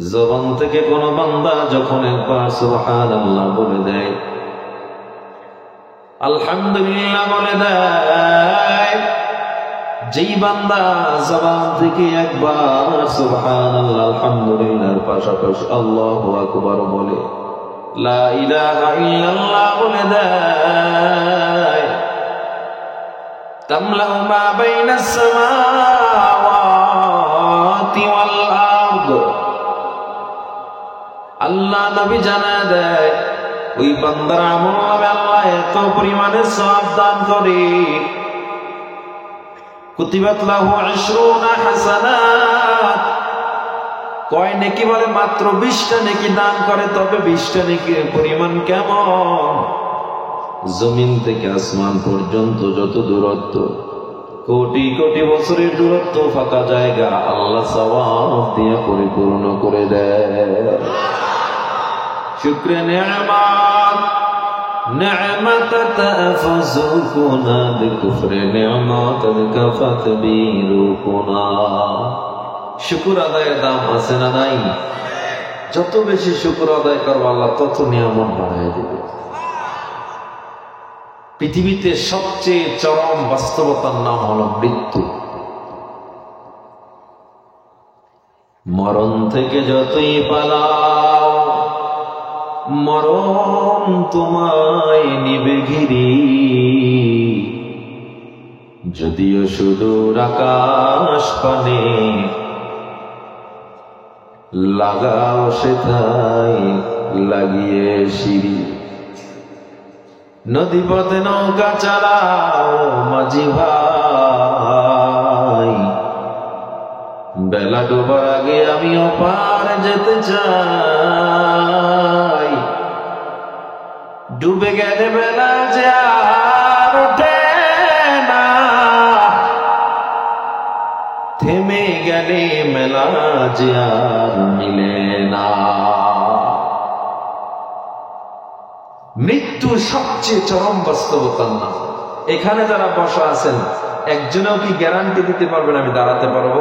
জবান থেকে কোন বান্দা যখন একবার সুবহানাল্লাহ বলে দেয়, আলহামদুলিল্লাহ বলে দেয়, যেই বান্দা জবান থেকে একবার সুবহানাল্লাহ আলহামদুলিল্লাহর পাশাপাশি আল্লাহু আকবার বলে, লা ইলাহা ইল্লাল্লাহ বলে দেয়, তামলাউ মা বাইনাস সামাওয়াতি ওয়াল আরদ। আল্লাহ নবী জানায় দেয়, ওই বান্দার আমলনামে আল্লাহ এত পরিমাণে সওয়াব দান করে, কুতিবাত লাহু 20 হাসানাত। কয় নেকি বলে মাত্র 20টা নেকি দান করে, তবে 20টা নেকির পরিমাণ কেমন? জমিন থেকে আসমান পর্যন্ত যত দূরত্ব, কোটি কোটি বছরের দূরত্ব, ফাঁকা জায়গা আল্লাহ সওয়াব দিয়ে পরিপূর্ণ করে দেয়। শুকরে নিয়ামত নিয়ামত তাফযুকুনা বিকুফরি নিয়ামত কাফাত বিরুকুনা। শুকর আদায়ের দাম আছে না নাই? যত বেশি শুকর আদায় করবো আল্লাহ তত নিয়ামত বাড়ায় দিবে। পৃথিবীতে সবচেয়ে চরম বাস্তবতার নাম হলো মৃত্যু। মরণ থেকে যতই পালাও, মরণ তোমায় নিবে ঘিরি। যদিও সুদূর আকাশ পানে, লাগাও সেথায় লাগিয়ে সিঁড়ি। নদী পথে নৌকা চালাও মাঝি ভাই, বেলা ডোবার আগে আমিও পার যেতে চাই। ডুবে গেলে বেলা যে আর ওঠে না, থেমে গেলে মেলা যে আর মিলে না। মৃত্যু সবচেয়ে চরম বাস্তবতার নাম। এখানে যারা বসা আছেন, একজনেও কি গ্যারান্টি দিতে পারবেন আমি দাঁড়াতে পারবো?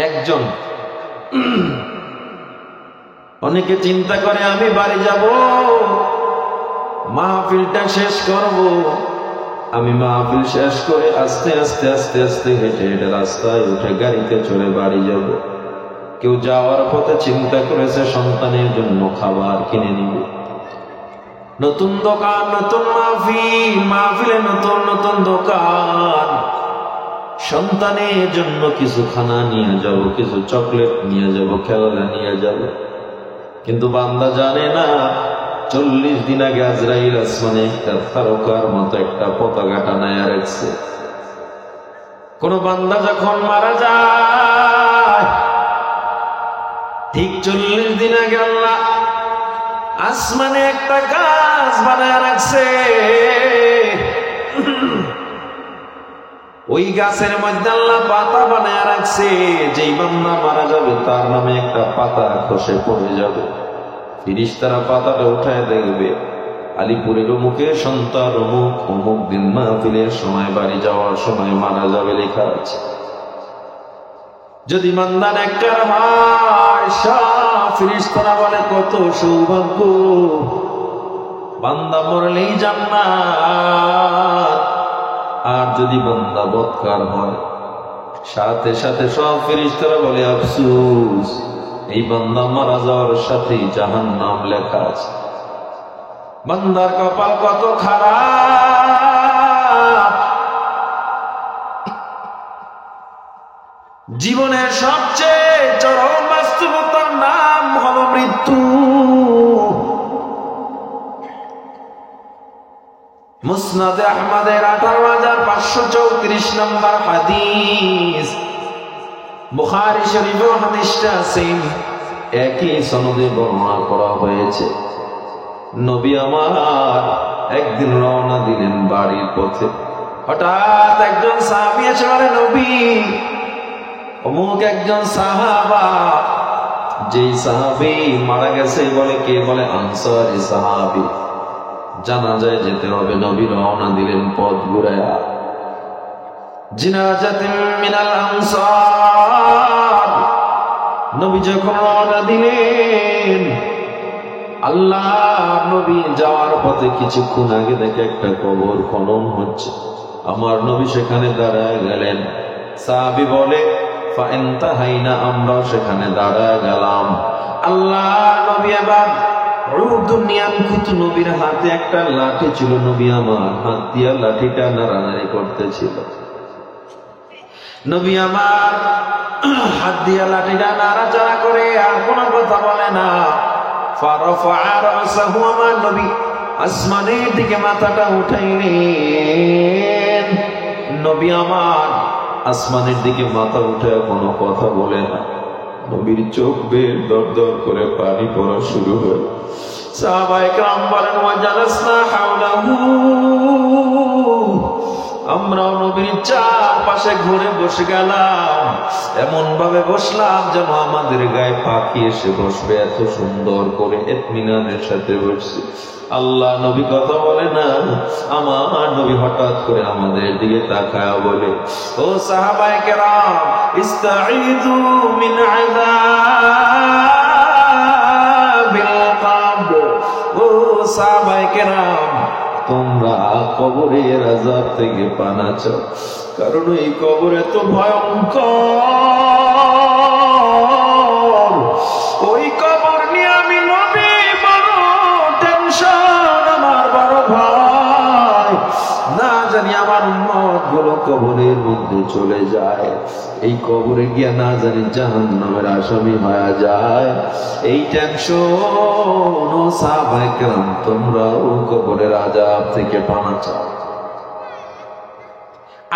একজন? অনেকে চিন্তা করে আমি বাড়ি যাব, মাহফিলটা শেষ করব। আমি মাহফিল শেষ করে আস্তে আস্তে আস্তে আস্তে হেঁটে হেঁটে রাস্তায় উঠে গাড়িতে চলে বাড়ি যাব। কেউ যাওয়ার পথে চিন্তা করেছে সন্তানের জন্য খাবার কিনে নিবে। নতুন দোকান, নতুন মাহফিল, মাহফিলে নতুন নতুন দোকান। সন্তানের জন্য কিছু খানা নিয়ে যাব, কিছু চকলেট নিয়ে যাব, খেলনা নিয়ে যাব। কিন্তু বান্দা জানে না 40 দিন আগে আজরাইল আসমানে একটা তারকার মতো একটা পতাকা টানায়া রাখছে। কোন বান্দা যখন মারা যায়, ঠিক 40 দিন আগে আল্লাহ আসমানে একটা গাছ বানায় রাখছে। ওই গাছের মধ্যে আল্লাহ পাতা বানায় রাখছে। যেই বান্দা মারা যাবে তার নামে একটা পাতা খসে পড়ে যাবে। ফেরেশতারা পাতাটা উঠায় দেখবে, আলিপুরের মুখে সন্তান অমুক অমুক দিন মাহফিলের সময় বাড়ি যাওয়ার সময় মারা যাবে লেখা আছে। যদি বান্দার একটা হয়, সব ফেরেশতারা বলে কত সৌভাগ্য, বান্দা মরলেই জান্নাত। আর যদি বান্দা বদকার হয়, সাথে সাথে সব ফেরেশতারা বলে আফসোস, এই বান্দা মারা যাওয়ার সাথেই জাহান্নাম লেখা আছে। বান্দার কপাল কত খারাপ। জীবনের সবচেয়ে চরম বাস্তবতার নাম হলো মৃত্যু। মুসনাদে আহমদের 18,534 নম্বর হাদিস, বুখারী শরীফে হাদিসটা আছে, একই সনদে বর্ণনা করা হয়েছে। নবী আমার একদিন রওনা দিলেন বাড়ির পথে। হঠাৎ একজন সাহাবী এসে বলে, নবী, অমুক একজন সাহাবা, যেই সাহাবী মারা গেছে। বলে কে? বলে আনসারী সাহাবী। জানাজায় যেতে হবে। নবী রওনা দিলেন পথ ঘুরায়া। জিনাজাতিন মিনাল আনসার, নবী যখন রওনা দিলেন, আল্লাহ নবী যাওয়ার পথে কিছুক্ষণ আগে দেখে একটা কবর খনন হচ্ছে। আমার নবী সেখানে দাঁড়ায় গেলেন। সাহাবী বলে ফাইনতাহাইনা, আমরাও সেখানে দাঁড়ায় গেলাম। আল্লাহ নবী এবার নবীর হাতে একটা লাঠি ছিল, নবী আমার হাত দিয়া লাঠিটা নাড়ানাড়ি করতেছিল। নবী আমার হাত দিয়া লাঠিটা নাড়াচাড়া করে আর কোনো কথা বলে না। আমার নবী আসমানের দিকে মাথাটা উঠাইলেন। নবী আমার আসমানের দিকে মাথা উঠে কোনো কথা বলে না। নবীর চোখ বের দর দর করে পানি পড়া শুরু হল। সাহাবায়ে কেরাম বলেন ওয়াজালাসনা হাওলাহু, আমরাও নবীর চারপাশে ঘুরে বসে গেলাম। এমন ভাবে বসলাম যেন আমাদের গায়ে পাখি এসে বসবে, এত সুন্দর করে ইতমিনানের সাথে বসছি। আল্লাহ নবী কথা বলে না। আমার নবী হঠাৎ করে আমাদের দিকে তাকায় বলে, ও সাহাবায়ে কেরাম ইস্তাঈযু মিন আযাবিল কবর। ও সাহাবায়ে কেরাম, তোমরা কবরের আযাব থেকে পানা চাও, কারণ এই কবর এত ভয়ঙ্কর। ওই কবর নিয়ে আমি নবী বড় টেনশন, আমার বড় ভয়। না জানি আমার উম্মত গুলো কবরের মধ্যে চলে যায়, এই কবরে গিয়া না জানি জাহান্নামের আসামি হয়ে যায়। এই টেনশন। ও সাহাবায়ে কেরাম, তোমরাও কবরের আযাব থেকে পানা চাও।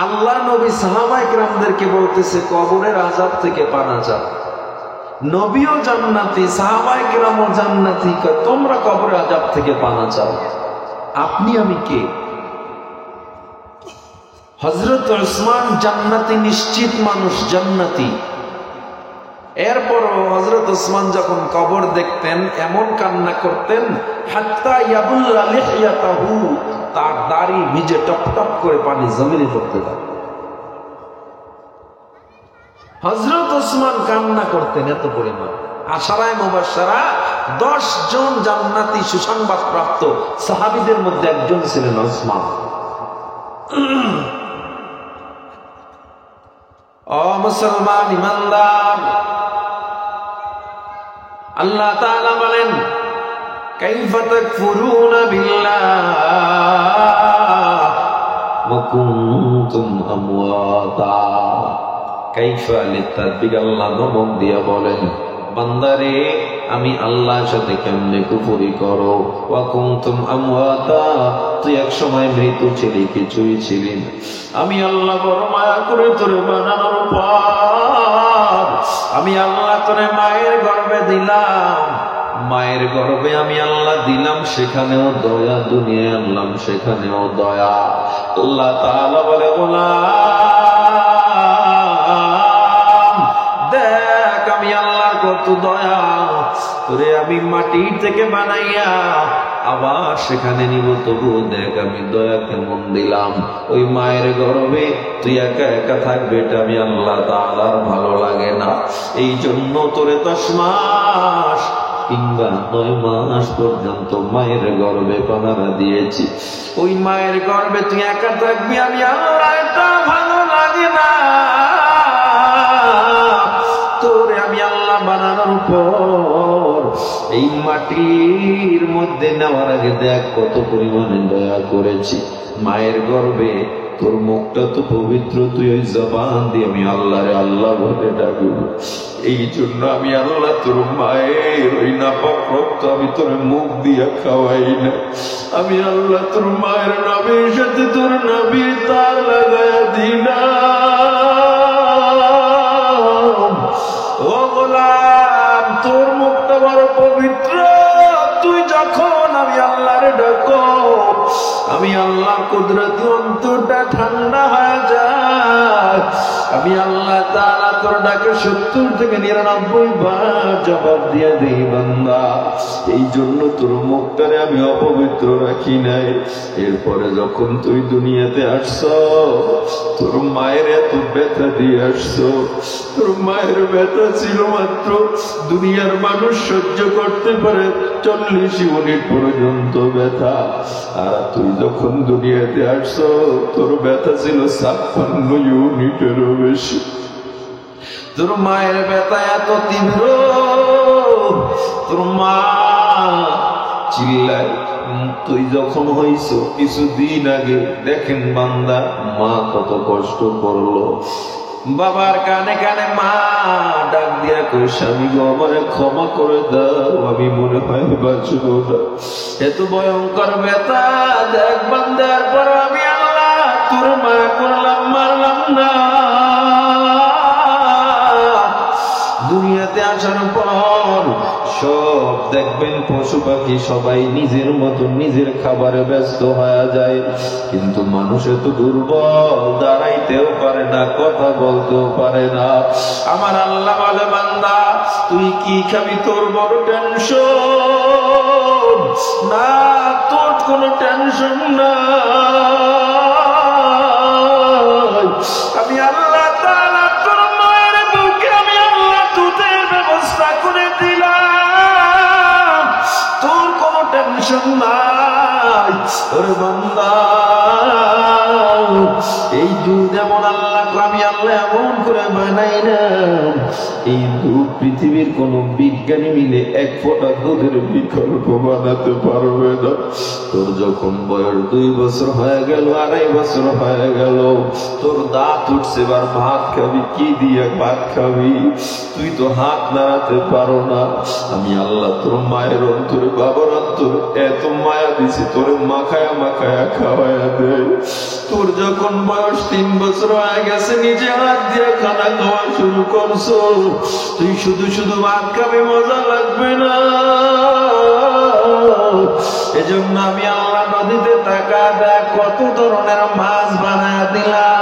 আল্লাহ নবী সাহাবায়ে কেরামদেরকে বলতেছে কবরের আযাব থেকে পানা চাও। নবীও জান্নাতি, সাহাবায়ে কেরামও জান্নাতি, তোমরা কবরের আযাব থেকে পানা চাও। আপনি আমি কে? হযরত উসমান জান্নাতি, নিশ্চিত মানুষ জান্নাতি। এরপরও হযরত উসমান যখন কবর দেখতেন এমন কান্না করতেন, হাত্তা ইয়াবুল্লা লিহইয়াতাহু, তার দাড়ি ভিজে টপ টপ করে পানি জমিনে পড়তে থাকে। হযরত উসমান কান্না করতেন এত পরিমাণ। আশারায়ে মুবাশশারা 10 জন জান্নাতি সুসংবাদ প্রাপ্ত সাহাবীদের মধ্যে একজন ছিলেন উসমান। ও মুসলমান ইমানদার, আল্লাহ তাআলা বলেন কাইফা তাকফুরুনা বিল্লাহ ওয়া কুনতুম আমওয়াতা। কাইফা লিতাদবিক, আল্লাহ নমক দিয়া বলেন বান্দারে আমি আল্লাহর সাথে কেমনে কুফরি করো। ওয়া কুনতুম আমওয়াতা, তুই এক সময় মৃত্যু ছিলি, কিছুই ছিলি না। আমি আল্লাহ বড় মায়া করে তোরে বানানোর পর আমি আল্লাহ তোরে মায়ের গর্ভে দিলাম। মায়ের গর্ভে আমি আল্লাহ দিলাম, সেখানেও দয়া, দুনিয়ায় আনলাম সেখানেও দয়া। আল্লাহ তাআলা বলে গোলাম দেখ আমি আল্লাহর কত দয়া, তোরে আমি মাটির থেকে বানাইয়া আবার সেখানে নিব, তবু দেখ আমি দয়া কেমন দিলাম। ওই মায়ের গর্ভে তুই একা একা থাকবে, এটা আমি আল্লাহ তাআলার ভালো লাগে না। এই জন্য তোরে 10 মাস কিংবা 9 মাস পর্যন্ত মায়ের গর্ভে পানারা দিয়েছি। ওই মায়ের গর্ভে তুই একা থাকবি, আমি আল্লাহ এটা ভালো লাগে না। তোরে আমি আল্লাহ বানানোর পর এই মাটির মধ্যে নেওয়ার আগে দেখ কত পরিমাণে দয়া করেছি। মায়ের গর্ভে তোর মুখটা তো পবিত্র, তুই ওই জবান দিয়ে আমি আল্লাহরে আল্লাহ বলে ডাকবো। এই জন্য আমি আল্লাহ তোর মায়ের ওই নাপাক রক্ত আমি তোর মুখ দিয়া খাওয়াই না। আমি আল্লাহ তোর মায়ের নবীর সাথে তোর নবীর তার লাগায়া দিলাম। ও গোলাম, তোর মুখটা বড় পবিত্র, তুই যখন আমি আল্লাহরে ডাকো, আমি আল্লাহ কুদরতি অন্তরটা ঠান্ডা হয়ে যায়। আমি আল্লাহ তাআলা তোর ডাকে 70 থেকে 99 বার জবাব দিয়ে দেই বান্দা। এই জন্য তোর মুখটারে আমি অপবিত্র রাখি নাই। এরপরে যখন তুই দুনিয়াতে আসছো, তোর মায়ের এত ব্যথা দিয়ে আসছো। তোর মায়ের ব্যথা ছিল মাত্র দুনিয়ার মানুষ সহ্য করতে পারে 40 ইউনিট পর্যন্ত ব্যথা। আর তুই যখন দুনিয়াতে আসছো, তোর ব্যথা ছিল 56 ইউনিটেরও বেশি। তোর মায়ের ব্যথা এত তীব্র, তোর মা চিল্লায়। তুই যখন হইছ কিছুদিন আগে, দেখেন বান্দা মা কত কষ্ট করলো। বাবার কানে কানে মা ডাক দিয়া কই, স্বামী গো আমারে ক্ষমা করে দাও, আমি মনে হয় বাঁচব না। এত ভয়ঙ্কর ব্যথা। দেখ বান্দার পর আমি আল্লাহ তোর মায়া করলাম, মারলাম না। দুনিয়াতে আসার পর সব দেখবেন পশু পাখি সবাই নিজের মতো নিজের খাবারে ব্যস্ত হয়ে যায়, কিন্তু মানুষ এত দুর্বল, দাঁড়াইতেও পারে না, কথা বলতেও পারে না। আমার আল্লাহ বলে, বান্দা তুই কি খাবি? তোর বড় টেনশন না, তোর কোনো টেনশন না। আমি আল্লাহ তাআলা তোর মায়ের বুকে আমি আল্লাহ দুধের ব্যবস্থা করে দিলাম, তোর কোনো টেনশন নাই। তোর বান্দা এই দুধ এমন আল্লাহ আমি আল্লাহ এমন করে বানাই না, এই দুধ পৃথিবীর কোন বিজ্ঞানী মিলে 1 ফোঁটা দুধের বিকল্প বানাতে পারবে না। তোর যখন বয়স 2 বছর হয়ে গেল, 2.5 বছর হয়ে গেল, তোর দাঁত উঠছে, এবার ভাত খাবি কি দিয়ে ভাত খাবি? তুই তো হাত নাড়াতে পারো না। আমি আল্লাহ তোর মায়ের অন্তরে, বাবার অন্তরে এত মায়া দিছি, তোর মাখায়া মাখায়া খাওয়ায়া দেয়। তোর যখন বয়স 3 বছর হয়ে গেছে, নিজে হাত দিয়ে খানা খাওয়া শুরু করছো, তুই শুধু শুধু ভাত খাবে, মজা লাগবে না। এজন্য আমি আল্লাহ নদীতে টাকা দেয় কত ধরনের মাছ বানায় দিলাম।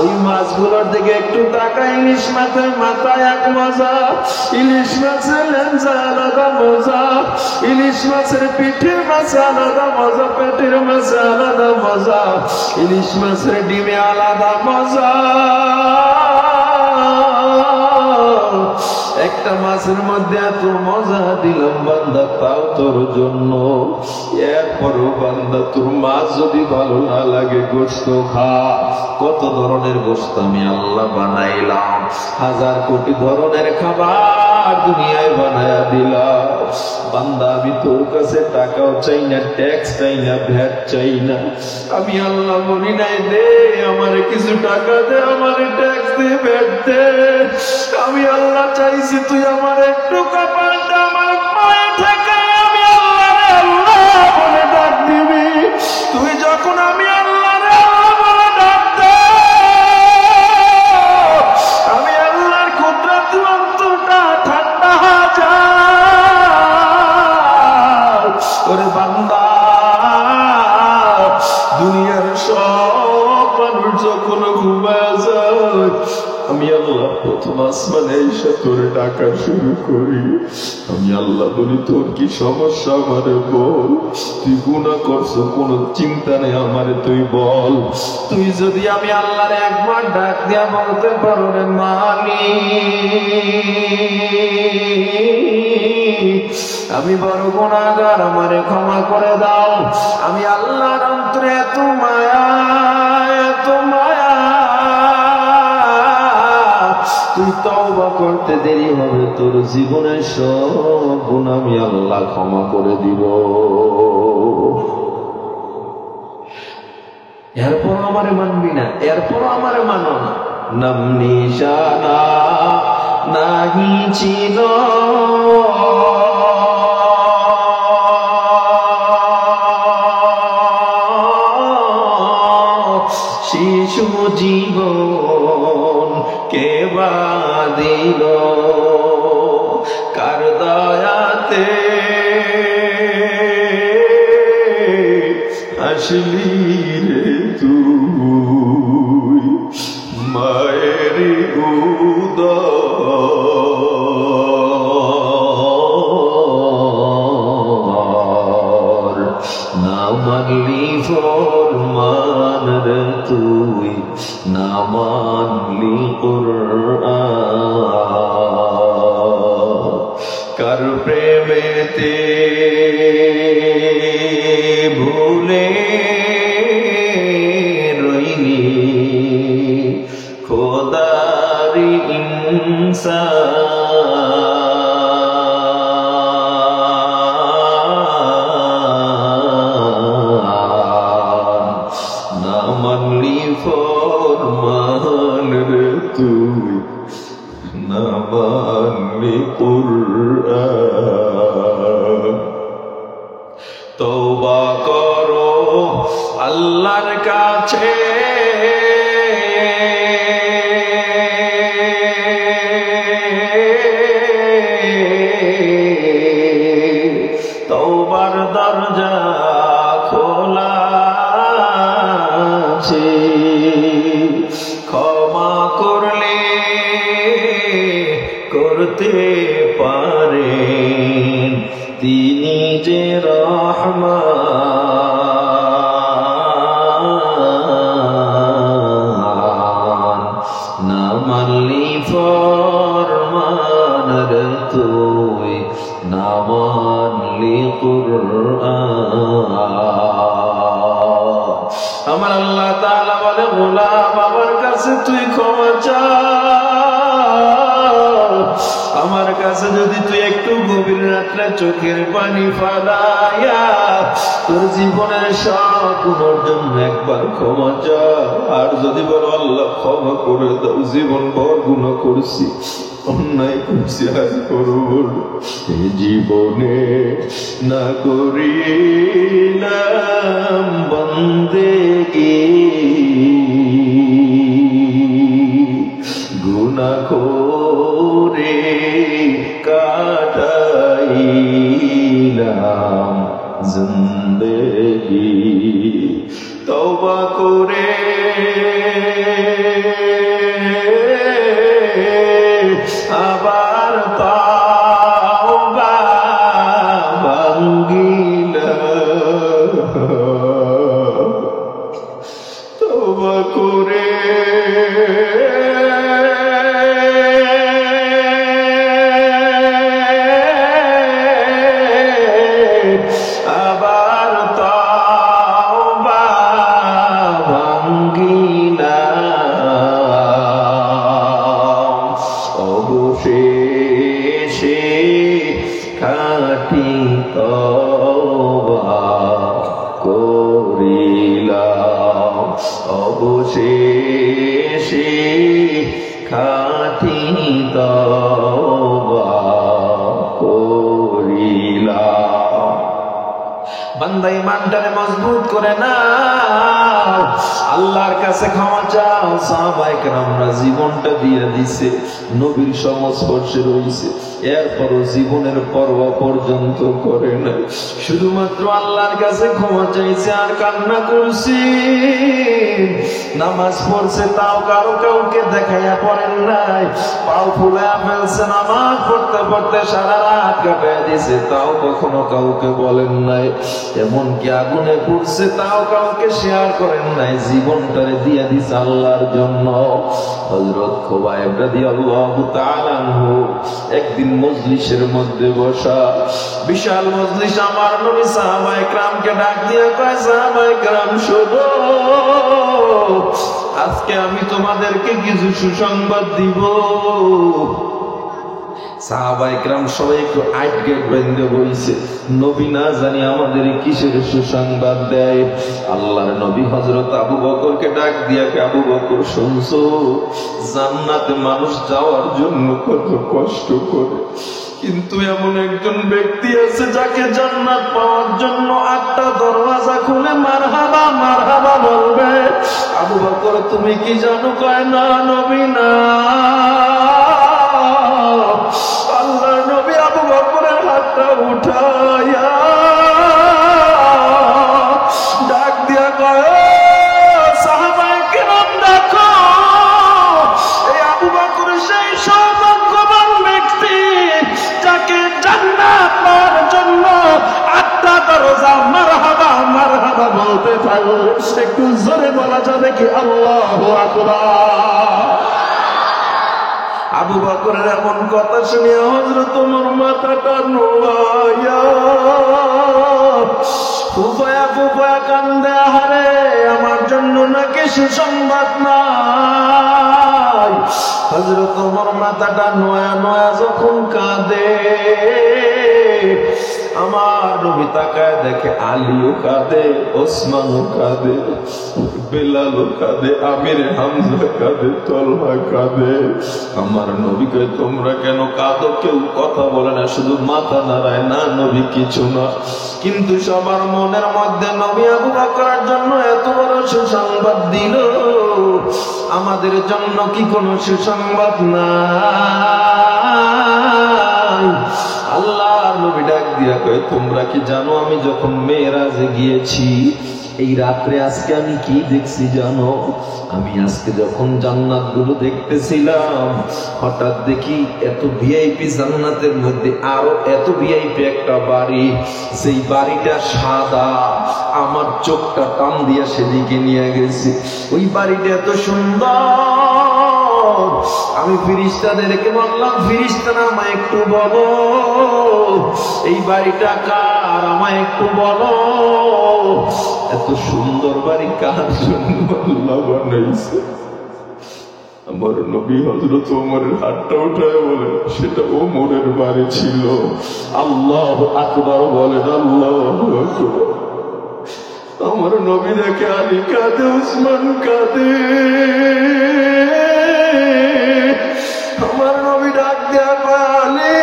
ওই মাছগুলোর দিকে একটু টাকা, ইলিশ মাছের মাথায় এক মজা, ইলিশ মাছের লেঞ্জা আলাদা মজা, ইলিশ মাছের পিঠের মাছ আলাদা মজা, পেটের মাছ আলাদা মজা, ইলিশ মাছের ডিমে আলাদা মজা। একটা মাছের মধ্যে এত মজা দিলাম বান্দা, তাও তোর জন্য। এরপরও বান্দা তোর মাছ যদি ভালো না লাগে, গোশত খা। কত ধরনের গোশত আমি আল্লাহ বানাইলাম, 1000 কোটি ধরনের খাবার দুনিয়ায় বানায়া দিলাম। বান্দা আমি তোর কাছে টাকাও চাই না, ট্যাক্স চাই না, ভ্যাট চাই না। আমি আল্লাহ বলি নাই দে আমারে কিছু টাকা দে, আমারে ট্যাক্স দে, ভ্যাট দে। আমি আল্লাহ চাইছি তুই আমার একটু কপালটা আমার পায়ে ঠেকায় আমি আল্লাহরে আল্লাহ বলে ডাক দিবি। তুই যখন আমি আল্লাহরে আল্লাহ বলে ডাক দে, আমি আল্লাহর কুদরত অন্তরটা ঠান্ডা হয়ে যায়। ওরে বান্দা, দুনিয়ার সব মানুষ যখন ঘুমায় যায়, আমি আল্লাহ প্রথম আসমানে এসে তোরে ডাকা শুরু করি। আমি আল্লাহ বলি, তোর কি সমস্যা আমারে বল। তুই গুনাহ করছো, কোনো চিন্তা নেই, আমারে তুই বল। তুই যদি আমি আল্লাহর একবার ডাক দিয়া বলতে পারো, রে মালিক আমি বড় গুনাহগার, আমারে ক্ষমা করে দাও। আমি আল্লাহর অন্তরে এত মায়া, এত মায়া, তুই তওবা করতে দেরি হবে, তোর জীবনের সব গুনাহ আমি আল্লাহ ক্ষমা করে দিব। এরপর আমারে মানবি না, এরপর আমারে মানো না। নাম নিশানা নাহি ছিল শিশু জীবন কে বাঁধিল, কার দয়া রাতে হাসলি রে তুই মায়ের উদর না মানলি ফরমান রে তুই না মানলি কুরআন কার প্রেমেতে ভুলে রইলি খোদারি ইনসান না মানলি ফরমান রে তুই না মানলি কুরআন তওবা করো আল্লাহর কাছে তওবার দরজা খোলা আছে ক্ষমা করলে করতে পারেন তিনি যে রহমান না মানলি ফরমান রে তুই না মানলি কুরআন আমার আল্লাহ তাআলা বলে গোলাম আমার কাছে তুই ক্ষমা চা আমার কাছে যদি তুই একটু গভীর রাত্রে চোখের পানি ফালাইয়া তোর জীবনের সব গুণের জন্য একবার ক্ষমা চা আর যদি বলো আল্লাহ ক্ষমা করে দাও জীবন ভর গুনাহ করছি অন্যায় করছি আর করব এই জীবনে না করিলাম বন্দেগি গুনাহ করে কাটাইলাম জিন্দেগি তওবা করে আবার তওবা ভাঙ্গিলাম তওবা করে আবার তওবা ভাঙ্গিলাম অবশেষে খাঁটি তওবা করিলাম অবশেষে খাঁটি তওবা করিলাম বান্দা ইমানটারে মজবুত করে নাও আল্লাহর কাছে ক্ষমা চাও সাহাবায়ে কেরামরা জীবনটা দিয়ে দিছে নবীর সংস্পর্শে রইছে এরপরও জীবনের পরোয়া পর্যন্ত করে না শুধুমাত্র আল্লাহর কাছে ক্ষমা চাইছে আর কান্না করছে নামাজ পড়ছে তাও কাউকে দেখাইয়া পড়েন নাই পাও ফুলাইয়া ফেলছে নামাজ পড়তে পড়তে সারা রাত কাটাইয়া দিছে তাও কখনো কাউকে বলেন নাই এমনকি আগুনে পড়ছে তাও কাউকে শেয়ার করেন নাই জীবনটারে দিয়ে দিছে আল্লাহর জন্য হযরত খুবাইব রাদিয়াল্লাহু তাআলা আনহু একদিন মজলিসের মধ্যে বসা বিশাল মজলিস আমার নবী সাহাবায়ে কেরামকে ডাক দিয়ে কয় সাহাবায়ে কেরাম শোনো আজকে আমি তোমাদেরকে কিছু সুসংবাদ দিব সাহাবায়ে কেরাম সবাই একটু আইট গেট বেঁধে বইছে নবী না জানি আমাদের কিসের সুসংবাদ দেয় আল্লাহর নবী হযরত আবু বকরকে ডাক দিয়া কে আবু বকর শুনছো জান্নাতে মানুষ যাওয়ার জন্য কত কষ্ট করে কিন্তু এমন একজন ব্যক্তি আছে যাকে জান্নাত পাওয়ার জন্য 8টা দরওয়াজা খুলে মারহাবা মারহাবা বলবে আবু বকর তুমি কি জানো কয় না নবী না আল্লাহর নবী আবু বকরের হাতটা একটু জোরে বলা যাবে কি আল্লাহু আকবার? আবু বকরের এমন কথা শুনে হযরত ওমর মাথাটা নোয়ায়া ফুফায়া ফুফায়া কান্দে, আহারে আমার জন্য নাকি সুসংবাদ নাই। হযরত ওমর মাথাটা নোয়া নোয়া যখন কাঁদে, আমার নবী তাকায় দেখে আলীও কাঁদে, ওসমানও কাঁদে, বেলালও কাঁদে, আমির হামজা কাঁদে, তলহা কাঁদে। আমার নবী কয় তোমরা কেন কাঁদো? কেউ কথা বলে না, শুধু মাথা নাড়ায়, না নবী কিছু না। কিন্তু সবার মনের মধ্যে নবী আবু বকরের জন্য এত বড় সুসংবাদ দিল, আমাদের জন্য কি কোনো সুসংবাদ নাই? আল্লাহর নবী ডাক দিয়া কয় তোমরা কি জানো আমি যখন মেরাজে গিয়েছি এই রাত্রে আজকে আমি কি দেখছি জানো? আমি আজকে যখন জান্নাত গুলো দেখতেছিলাম, হঠাৎ দেখি এত ভিআইপি জান্নাতের মধ্যে আরো এত ভিআইপি একটা বাড়ি, সেই বাড়িটা সাদা। আমার চোখটা টান দিয়া সেদিকে নিয়ে গেছে। ওই বাড়িটা এত সুন্দর, আমি ফিরিস্তাদেরকে বললাম ফিরিস্তারা আমায় একটু বলো এই বাড়িটা কার, আমায় একটু বলো। এত সুন্দর বাড়ি কার জন্য আল্লাহ বানাইছে? আমার নবী হযরত ওমরের হাতটা উঠায় বলে সেটা ওমরের বাড়ি ছিল। আল্লাহু আকবার বলেন, আল্লাহু আকবার। আমার নবী দেখে আলী কাঁদে, উসমান কাঁদে। আমার নবী ডাক দেয়া আলী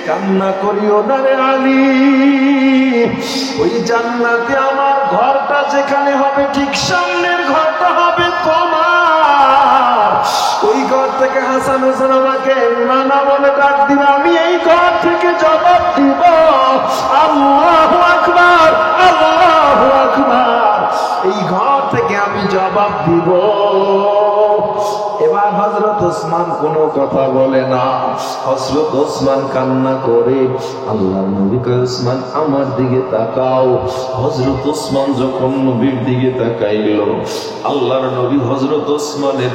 কান্না করিও না রে আলী, ওই জান্নাতে আমার ঘরটা যেখানে হবে ঠিক সামনের ঘরটা হবে তোমার। ওই ঘর থেকে হাসান হোসেন আমাকে নানা বলে ডাক দিবে, আমি এই ঘর থেকে জবাব দিব আল্লাহু আকবার, আল্লাহু আকবার। এই ঘর থেকে আমি জবাব দিব। এবার হযরত ওসমান কোনো কথা বলে না। হযরত ওসমান কান্না করে। আল্লাহর নবী কয় ওসমান আমার দিকে তাকাও। হযরত ওসমান যখন নবীর দিকে তাকাইল, আল্লাহর নবী হযরত ওসমানের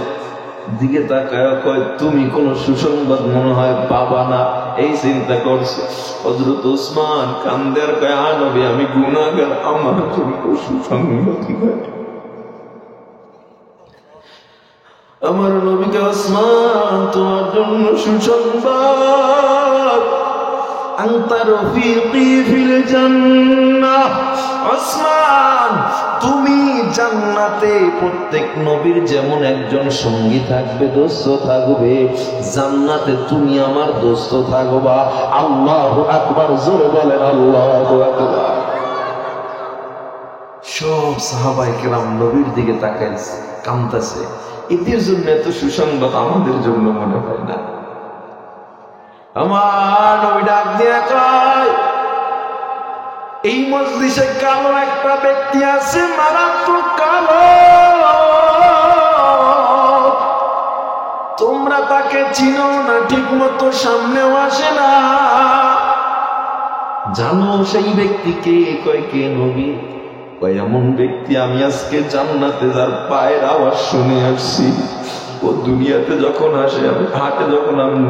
দিকে তাকায় কয় তুমি কোন সুসংবাদ মনে হয় পাবা না, এই চিন্তা করছো। হযরত ওসমান কান্দে আর কয় নবী আমি গুনাহগার, আমার জন্য সুসংবাদ নাই। আমার নবীকে ওসমান তোমার জন্য সুসংবাদ, আনতা রফিকি ফিল জান্নাহ। ওসমান তুমি জান্নাতে প্রত্যেক নবীর যেমন একজন সঙ্গী থাকবে, দোস্ত থাকবে, জান্নাতে তুমি আমার দোস্ত থাকবা। আল্লাহু আকবার, জোরে বলেন আল্লাহু আকবার। সব সাহাবায়ে কেরাম নবীর দিকে তাকাইছে, কাঁদতেছে। এদের জন্য এত সুসংবাদ আমাদের জন্য মনে হয় না? আমার নবী ডাক দিয়া কয় এই মজলিসে কালো একটা ব্যক্তি আছে, মারাত্মক কালো, তোমরা তাকে চিনো না, ঠিক মতো সামনেও আসে না। জানো সেই ব্যক্তিকে? কয় কে নবী? কয় এমন ব্যক্তি আমি আজকে জান্নাতে যার পায়ের আওয়াজ শুনে আসছি। ও দুনিয়াতে যখন আসে, আমি হাটে যখন আমি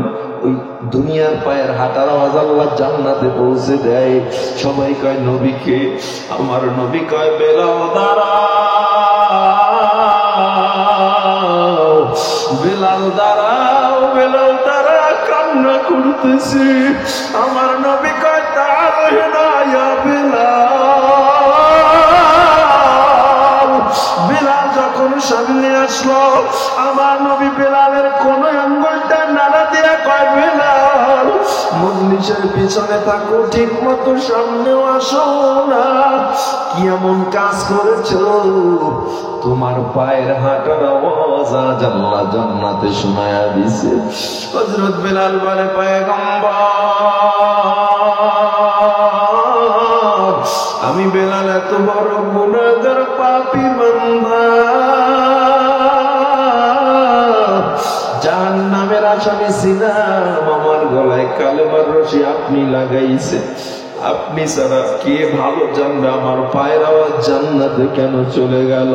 ওই দুনিয়ার পায়ের হাঁটার আওয়াজ আল্লাহ জান্নাতে পৌঁছে দেয়। সবাই কয় নবীকে? আমার নবী কয় বেলাল দাঁড়াও, বেলাল দাঁড়াও, বেলাল দাঁড়া, কান্না করতেছি। আমার নবী কয় তাআলা ইয়া বেলাল। বেলাল যখন সামনে আসলো, আমার নবী বেলালের কোন আঙ্গুলটা নাড়া দিয়া কয় বেলাল মজলিসের পিছনে থাকো, ঠিক মতো সামনেও আসো না। কি এমন কাজ করেছো তোমার পায়ের হাঁটার আওয়াজ আজ আল্লাহ জান্নাতে শোনায়া দিছে? হযরত বেলাল বলে পয়গম্বর আমি বেলাল এত বড় গুনাহগার পাপী বান্দা, জাহান্নামের আসামি ছিলাম, আমার গলায় কালেমার রশি আপনি লাগাইছে, আপনি ছাড়া কে ভালো জানবে আমার পায়ের আওয়াজ জান্নাতে কেন চলে গেল?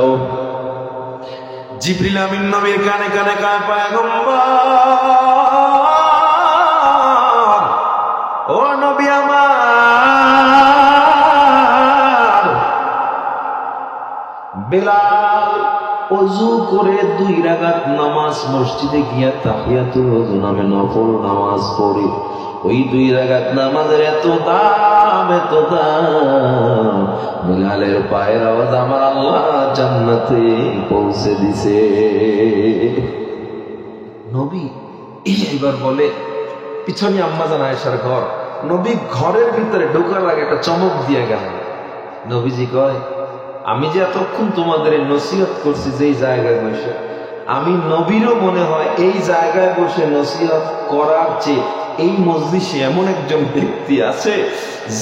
জিবরিল আমিন নবীর কানে কানে কয়, পয়গম্বর, ও নবী আমার, বেলাল ওযু করে 2 রাকাত নামাজ মসজিদে গিয়া তাহিয়াতুল ওযু নামে নফল নামাজ পড়ে। ওই 2 রাকাত নামাজের এত দাম, এত দাম, বেলালের পায়ের আওয়াজ আমার আল্লাহ জান্নাতে পৌঁছে দিছে। নবী এইবার বলে, পিছনে আম্মাজান আয়েশার ঘর, নবী ঘরের ভিতরে ঢোকার আগে একটা চমক দিয়ে গেল। নবীজি কয়, আমি যে এতক্ষণ তোমাদের নসিহত করছি যেই জায়গায় বসে, আমি নবীরও মনে হয় এই জায়গায় বসে নসিহত করার চেয়ে এই মজলিসে এমন একজন ব্যক্তি আছে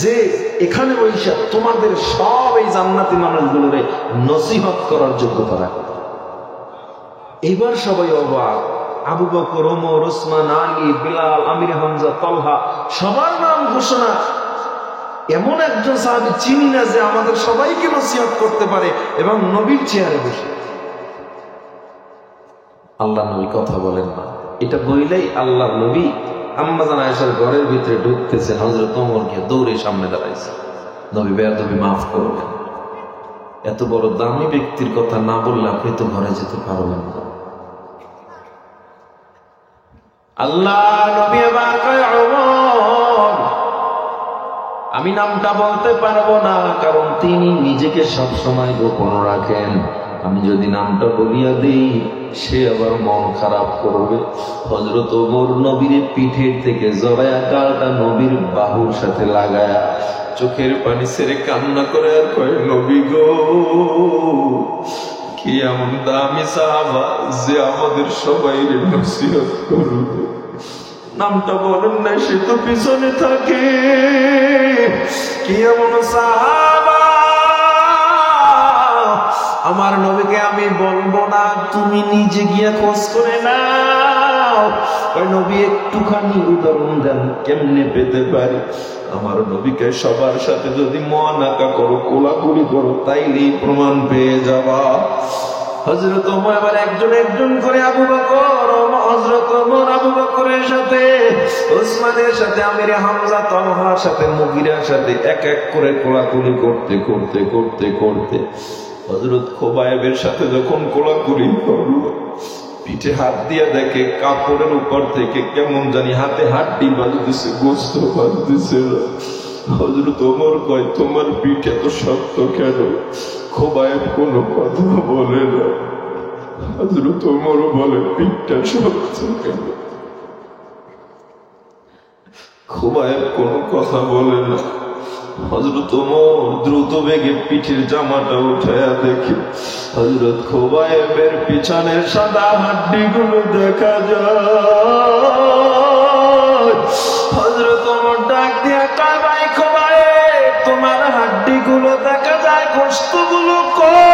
যে এখানে বসে তোমাদের সব এই জান্নাতি মানুষগুলোরে নসিহত করার যোগ্যতা রাখে। এইবার সবাই অবাক। আবু বকর, ওমর, ওসমান, আলী, বিলাল, আমির হামজা, তলহা, সবার নাম ঘোষণা। এমন একজন সাহাবী চিনি না যে আমাদের সবাইকে নসিহত করতে পারে এবং নবীর চেয়ারে বসে। আল্লাহ নবী কথা বলেন না, এটা বইলেই আল্লাহ নবী আম্মাজান আয়েশার ঘরের ভিতরে ঢুকতেছেন। হযরত ওমর গিয়ে দৌড়ে সামনে দাঁড়াইছে, নবী বেয়াদবি মাফ করবেন, এত বড় দামি ব্যক্তির কথা না বললে আপনি তো ঘরে যেতে পারবেন না। আল্লাহ নবী এবার কয়, ওমর, আমি নামটা বলতে পারবো না, কারণ তিনি নিজেকে সব সময় গোপন রাখেন। আমি যদি নামটা বলিয়া দিই সে আবার মন খারাপ করবে। হযরত ওমর নবীর পিঠের থেকে জড়ায়া গালটা নবীর বাহুর সাথে লাগায়া চোখের পানি ছেড়ে কান্না করে আর কয়, নবী গো, কি এমন দামি সাহাবা যে আমাদের সবাই নসিহত করবে? নামটা বলেন না, সে তো পিছনে থাকে। কি এমন সাহাবা? আমার নবীকে আমি বলবো না, তুমি নিজে গিয়ে খোঁজ করে নাও। নবী একটুখানি উদাহরণ দেন কেমনে পেতে পারি? আমার নবীকে সবার সাথে যদি মুআনাকা করো, কোলাকুলি করো, তাইলেই প্রমাণ পেয়ে যাবা। হযরত ওমর আবার একজন একজন করে আবু বকর, হযরত ওমর আবু বকরের সাথে, ওসমানের সাথে, আমির হামজা, তলহার সাথে, মুগিরার সাথে এক এক করে কোলাকুলি করতে করতে করতে করতে হযরত খোবায়েবের সাথে যখন কোলাকুলি করলো, পিঠে হাত দিয়ে দেখে কাপড়ের উপর থেকে কেমন জানি হাতে হাড্ডি বাজতেছে, গোস্ত বাজতেছে। হযরত ওমর কয়, তোমার পিঠ এত শক্ত কেন? খোবায়েব কোনো কথা বলে না। হযরত ওমর বলে, পিঠটা শক্ত কেন? খোবায়েব কোনো কথা বলে না। হযরত ওমর দ্রুত বেগে পিঠের জামাটা উঠায়া দেখে হযরত খোবায়েবের পিছনের সাদা হাড্ডিগুলো দেখা যায়। হযরত ওমর ডাক দিয়া কয়, ভাই খোবায়েব, তোমার হাড্ডিগুলো দেখা যায়, গোশতগুলো কই?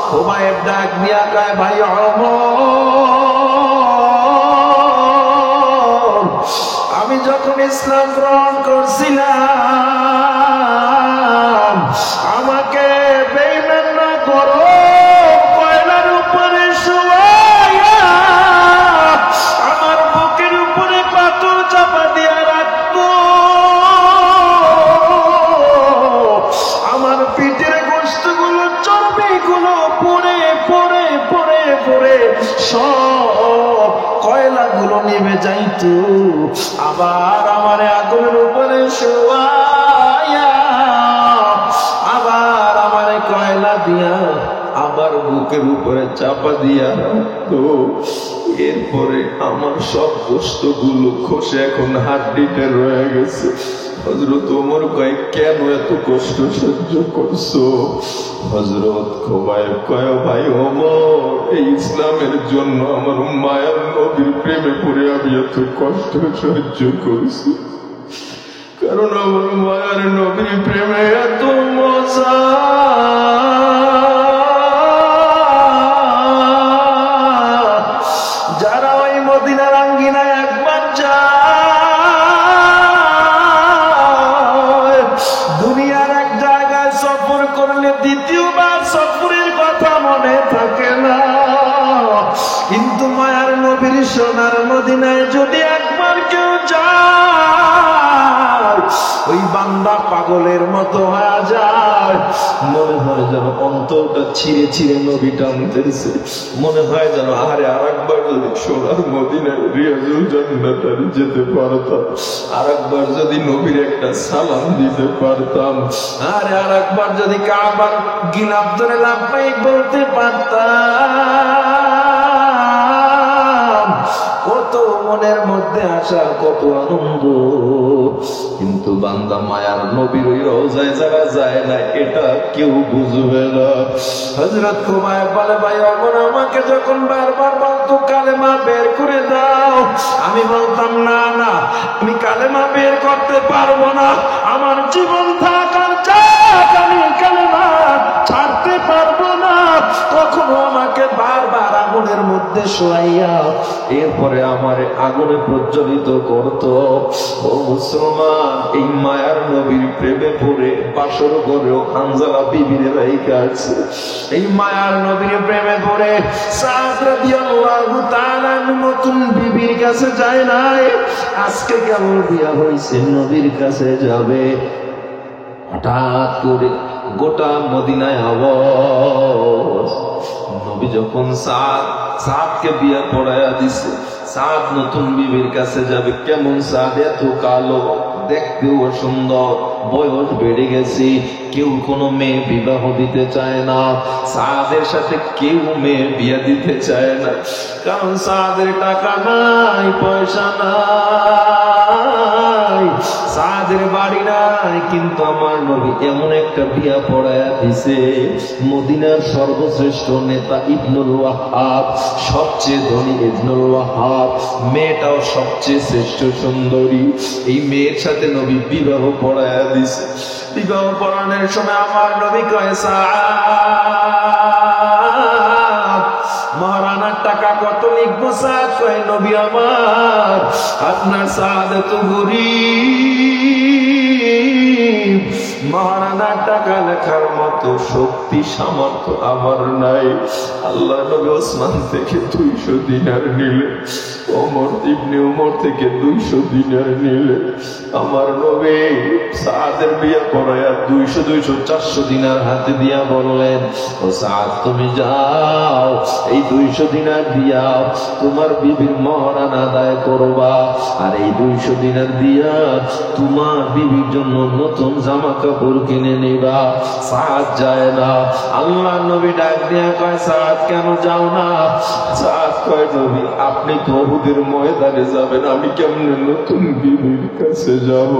খোবায়েব ডাক দিয়া কয়, ভাই ওমর, আমি যখন ইসলাম গ্রহণ করছিলাম, আমাকে বেঈমান না করো, কয়লার উপরে শুয়াইয়া আমার বুকের উপরে পাথর চাপা দিয়া রাখতো, আমার পিঠের গোশতগুলো, চর্বিগুলো পড়ে পড়ে পড়ে পড়ে সব কয়লাগুলো নেমে যাইতো, আবার আমার আগুনের উপরে শোয়াইয়া আবার আমার কয়লা দিয়া আবার বুকের উপরে চাপা দিয়া তো এরপরে আমার সব গোশতগুলো খসে এখন হাড্ডিতে রয়ে গেছে। হযরত ওমর কয়, কেন এত কষ্ট সহ্য করছো? হযরত খোবায়েব কয়, ভাই ওমর, এই ইসলামের জন্য আমার মায়ার নবীর প্রেমে পড়ে আমি এত কষ্ট সহ্য করছি, কারণ আমার মায়ার নবীর প্রেমে এত মজা। যারা ওই মদিনার আঙ্গিনায় একবার যায়, মায়ার নবীর সোনার মদিনায় যদি একবার কেউ যায়, ওই বান্দা পাগলের মতো হয়ে যায়। মনে হয় যেন অন্তরটা ছিঁড়ে ছিঁড়ে নবী টানতেছে। মনে হয় যেন আরে আরেকবার যদি সোনার মদিনায় রিয়াজুল জান্নাতে যেতে পারতাম, আরেকবার যদি নবীর একটা সালাম দিতে পারতাম, আরে আরেকবার যদি কাবার গিলাফ ধরে লাফাই বলতে পারতাম, কত মনের মধ্যে আসা, কত আনন্দ। কিন্তু বান্দা মায়ার নবীর ওই রওজায় যারা যায় না, এটা কেউ বুঝবে না। হযরত খুবাইব বলে, ভাই অমর আমাকে যখন বারবার বলতো কালেমা বের করে দাও, আমি বলতাম না না, আমি কালেমা বের করতে পারবো না, আমার জীবন থাকার যাক আমি কালেমা ছাড়তে পারবো না। তখনও আমাকে বারবার আগুনের মধ্যে শোয়াইয়া এরপরে আমারে আগুনে প্রজ্বলিত করত। ও মুসলমান, এই মায়ার নবীর প্রেমে পড়ে বাসর করেও হানজালা বিবির রাইখা আছে। এই মায়ার নবীর প্রেমে পড়ে সাদ রাদিয়াল্লাহু তাআলা নতুন বিবির কাছে যায় নাই, আজকে কেমন বিয়া হয়েছে নবীর কাছে যাবে। হঠাৎ করে গোটা মদিনায় আওয়াজ, নবী যখন সাদকে বিয়া পড়াইয়া দিছে, সাদ নতুন বিবির কাছে যাবে। কেমন সাদ, এত কালো, দেখতেও সুন্দর, বয়স বেড়ে গেছে, কেউ কোনো মেয়ে বিবাহ দিতে চায় না। সাদের সাথে কেউ মেয়ে বিয়া দিতে চায় না, কারণ সাদের টাকা নাই, পয়সা নাই, সাদের বাড়ি নাই। কিন্তু আমার নবী এমন একটা বিয়া পড়ায়া দিছে, মদিনার সর্বশ্রেষ্ঠ নেতা ইবনুল ওয়াহাব, সবচেয়ে ধনী ইবনুল ওয়াহাব, মেয়েটাও সবচেয়ে শ্রেষ্ঠ সুন্দরী। এই মেয়ের সাথে নবী বিবাহ পড়ায়া দিছে। বিবাহ পড়ানোর সময় আমার নবী কয়, সাদ মহারানার টাকা কত লিখবো? সাদ কয়, নবী আমার, আপনার সাদ তো গরীব, মহারানার টাকা লেখার মতো শক্তি সামর্থ্য আমার নাই। আল্লাহ নবী ওসমান থেকে 200 দিনার নিলে, ওমর ইবনে ওমর থেকে 200 দিনার নিলে। আমার নবী সাদের বিয়ে পড়ায়া 200 400 দিনার হাতে দিয়া বললেন, ও সাদ তুমি যাও, এই 200 দিনার দিয়া তোমার বিবির মহারানা আদায় করবা, আর এই 200 দিনার দিয়া তোমার বিবির জন্য নতুন জামা কাপড় কিনে নিবা। সাদ যায় না। আল্লাহ নবী ডাক দিয়া কয়, সাদ কেন যাও না? সাদ কয়, নবী আপনি তো উহুদের ময়দানে যাবেন, আমি কেমনে নতুন বিবির কাছে যাব?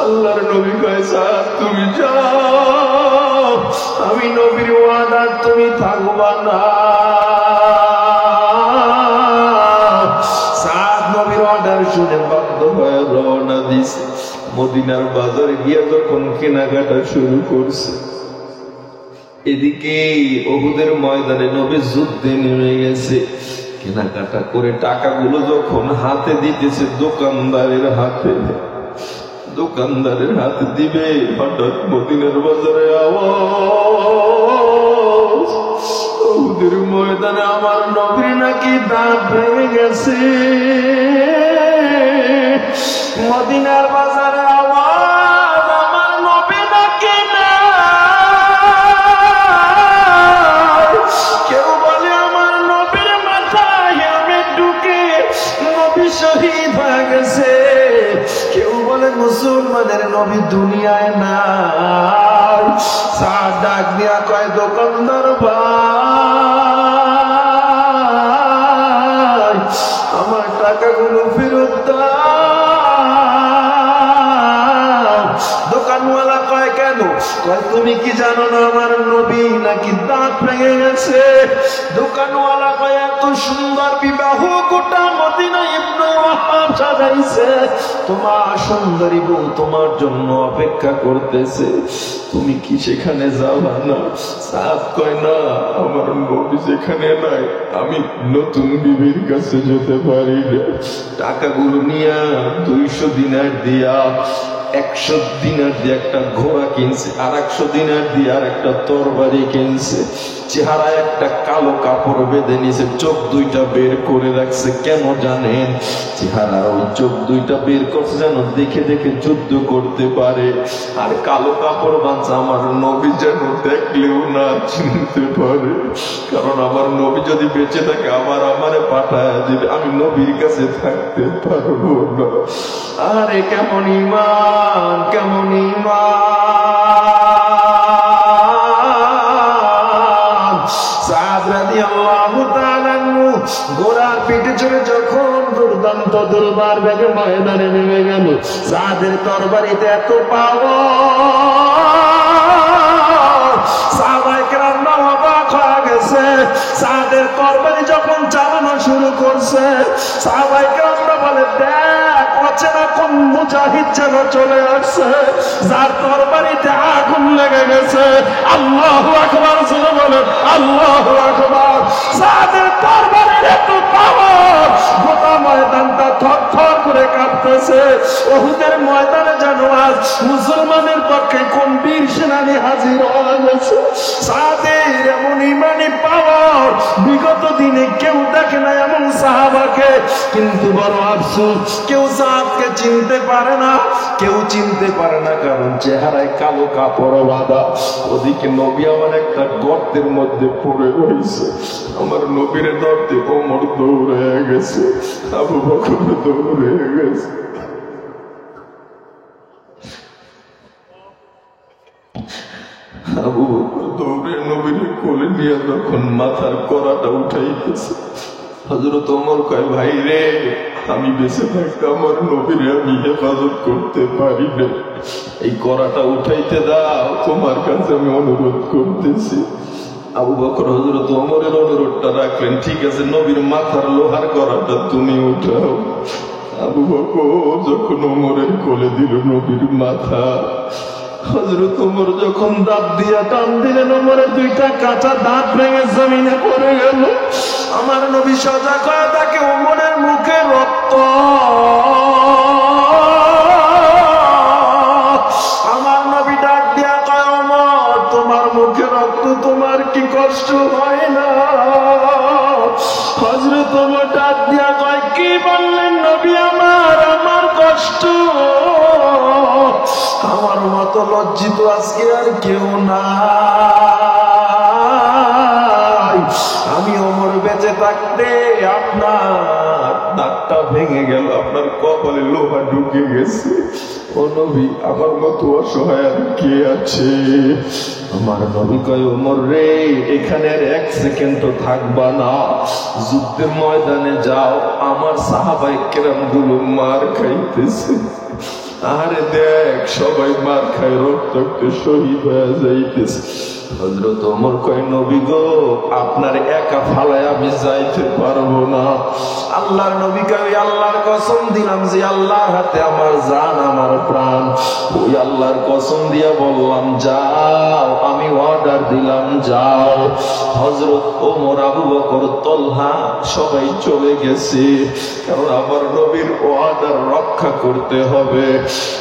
আল্লাহর নবী কয়, সাদ তুমি যাও, আমি নবীর ওয়াদা তুমি থাকবা না। সাদ নবীর অর্ডার শুনে বাধ্য হয়ে রওনা দিছে। মদিনার বাজারে গিয়ে যখন কেনাকাটা শুরু করছে, এদিকে উহুদের ময়দানে নবী যুদ্ধে নেমে গেছে। কেনাকাটা করে টাকাগুলো যখন হাতে দিতেছে দোকানদারের হাতে দিবে, হঠাৎ মদিনার বাজারে আওয়াজ, উহুদের ময়দানে আমার নবীর নাকি দাঁত ভেঙে গেছে। মদিনার বাজারে আওয়াজ, আমার নবী নাকি না। কেউ বলে আমার নবীর মাথায় হেলমেট ঢুকে নবী শহীদ হয়ে গেছে, কেউ বলে মুসলমানের নবী দুনিয়ায় নাই। সাদ ডাক দিয়া কয়, দোকানদার ভাই, আমার টাকাগুলো ফেরত দাও। দোকানওয়ালা কয়, কেন? কয়, তুমি কি জানো না আমার নবী নাকি দাঁত ভেঙে গেছে? দোকানওয়ালা কয়, এত সুন্দর বিবাহ গোটা মদিনা ইবনুল ওয়াহাব সাজাইছে, তোমার সুন্দরী বউ তোমার জন্য অপেক্ষা করতেছে, তুমি কি সেখানে যাবা না? সাদ কয়, না, আমার নবী যেখানে নাই আমি নতুন বিবির কাছে যেতে পারি না। টাকাগুলো নিয়া 200 দিনার দিয়া 100 দিনার দিয়ে একটা ঘোড়া কিনছে, আর 100 দিনার দিয়ে আর একটা তরবারি কিনছে। চেহারায় একটা কালো কাপড় বেঁধে নিয়েছে, চোখ দুইটা বের করে রাখছে। কেন জানেন? চেহারার ওই চোখ দুইটা বের করছে যেন দেখে দেখে যুদ্ধ করতে পারে। আর কালো কাপড় বাঁধছে আমার নবী যেন দেখলেও না চিনতে পারে। কারণ আমার নবী যদি বেঁচে থাকে আবার আমারে পাঠায় দিবে, আমি নবীর কাছে থাকতে পারবো না। আরে কেমন ঈমান, কেমন ঈমান! সাদ রাদিয়াল্লাহু তাআলা আনহু ঘোড়ার পিঠে চড়ে যখন দুর্দান্ত দুর্বার বেগে ময়দানে নেমে গেল, সাদের তরবারিতে এত পাওয়ার, সাহাবায়ে কেরাম অবাক হয়ে গেছে। সাদের তরবারি যখন চালানো শুরু করছে, সাহাবায়ে কেরামরা বলে, দেখ অচেনা কোন মুজাহিদ যেন চলে আসছে, যার তরবারিতে আগুন লেগে গেছে। আল্লাহু আকবার, জোরে বলেন আল্লাহু আকবার। সাদের তরবারির এত পাওয়ার, গোটা ময়দানটা থরথর করে কাঁপতেছে। উহুদের ময়দানে যেন আজ মুসলমানের পক্ষে কোন বীর সেনানী হাজির হয়ে গেছে। সাদের এমন ইমানি পাওয়ার বিগত দিনে কেউ দেখে না এমন সাহাবাকে। কিন্তু বড় আফসোস, কেউ সাহাবকে চিনতে পারে না, কেউ চিনতে পারে না, কারণ চেহারায় কালো কাপড় বাঁধা। ওদিকে নবী আমার একটা গর্তের মধ্যে পড়ে রয়েছে। আমার নবীর ধরতে ওমর দৌড়ে গেছে, আবু বকর দৌড়ে গেছে। আবু বকর দৌড়ে নবীর কোলে নিয়ে যখন মাথার কড়াটা উঠাইতেছে, হযরত ওমর কয়, ভাই রে, আমি বেঁচে থাকতে আমার নবীরে আমি হেফাজত করতে পারি না, এই কড়াটা উঠাইতে দাও, তোমার কাছে আমি অনুরোধ করতেছি। আবু বকর হযরত ওমরের অনুরোধটা রাখলেন, ঠিক আছে, নবীর মাথার লোহার কড়াটা তুমি উঠাও। আবু বকর যখন ওমরের কোলে দিল নবীর মাথা, হযরত ওমর যখন দাঁত দিয়া টান দিলেন, ওমরের দুইটা কাঁচা দাঁত ভেঙে জমিনে পড়ে গেল। আমার নবী সজাগ হয়ে তাকে ওমরের মুখে রক্ত, আমার নবী ডাক দিয়া কয়, ওমর তোমার মুখে রক্ত, তোমার কি কষ্ট হয় না? হযরত ওমর ডাক দিয়া কয়, কি বললেন নবী আমার, আমার কষ্ট? আমার মতো লজ্জিত আজকে আর কেউ নাই। আমি ওমর বেঁচে থাকতে আপনার দাঁতটা ভেঙে গেল, আপনার কপালে লোহা ঢুকে গেছে। ও নবী, আমার মতো অসহায় আর কে আছে? আমার নবী কয়, ওমর রে, এখানে আর 1 সেকেন্ড তো থাকবা না, যুদ্ধের ময়দানে যাও, আমার সাহাবায়ে কেরাম গুলো মার খাইতেছে। আরে দেখ, সবাই মার খায়, রক্তাক্ত শহীদ হয়ে যাইতেছে। হযরত ওমর কয়, নবী গো, আপনার একা ফালায় আমি যাইতে পারবো না। আল্লাহর নবী কয়, আল্লাহর কসম দিলাম যে আল্লাহর হাতে আমার জান, আমার প্রাণ, ওই আল্লাহর কসম দিয়া বললাম যাও, আমি অর্ডার দিলাম যাও। হযরত ওমর, আবু বকর, তলহা সবাই চলে গেছে, কারণ আমার নবীর অর্ডার রক্ষা করতে হবে।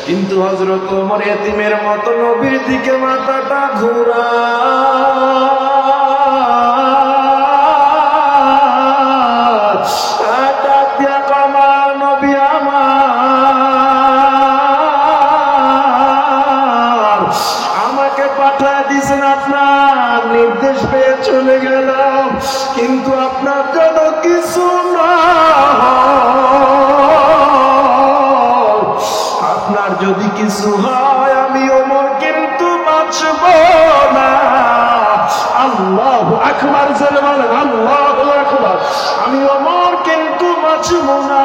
কিন্তু হযরত ওমর এতিমের মতো নবীর দিকে মাথাটা ঘুরা, আমাকে পাঠিয়ে দিয়েছেন, আপনার নির্দেশ পেয়ে চলে গেলাম, কিন্তু আপনার জন্য কিছু না, আপনার যদি কিছু হয় আমি ওমর কিন্তু বাঁচব না। আল্লাহু আকবার, জোরে বলেন আল্লাহু আকবার। আমি ওমর কিন্তু বাঁচব না।